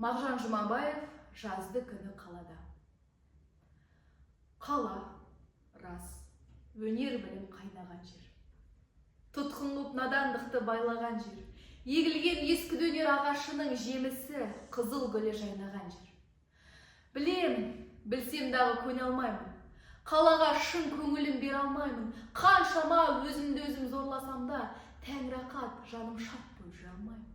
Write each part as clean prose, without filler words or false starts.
Мағжан Жұмабаев жазды күні қалада. Қала, рас, өнер білім қайнаған жер. Тұтқын қып надандықты байлаған жер. Егілген ескі дөнер ағашының жемісі қызыл гүлі жайнаған жер. Білемін, білсем дағы көне алмаймын. Қалаға шын көңілім бер алмаймын. Қаншама өзімді өзім зорласам да, тәңірақат жаным шат болып жүре алмаймын.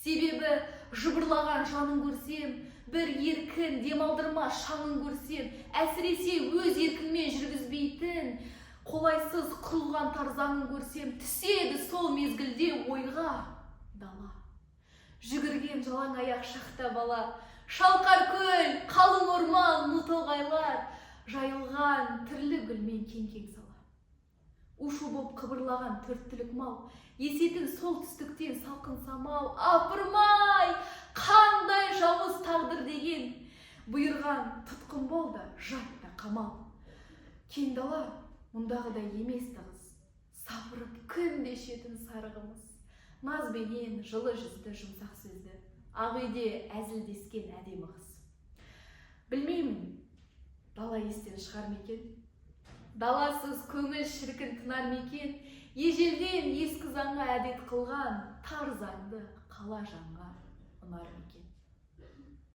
Себебі жыбырлаған жанын көрсем, бір еркін демалдырма шаңын көрсем, әсіресе өз еркінмен жүргізбейтін, қолайсыз құрылған тарзаңын көрсем, түседі сол мезгілде ойға дала. Жүгірген жалаң аяқ шақта бала, шалқар көл, қалың орман, мұтылғайлар, жайылған түрлі гүлмен кең-кең сала. Ушу боп қыбырлаған төрттілік мал, есетін сол түстіктен салқын самал, апырмай, қандай жауыз тағдыр деген, бұйырған тұтқын болды, жатта қамал. Кең дала мұндағыдай емес тығыз, сапырып күнде шетін сарығымыз, назбенен жылы жүзді жұмсақ сөзді, ақ үйде әзілдескен әдемі қыз. Білмеймін, дала естен шығар мекен, даласыз көңіл шіркін тынар мекен, ежелден ескі заңға әдет қылған тар заңды қала жанға ұнар мекен.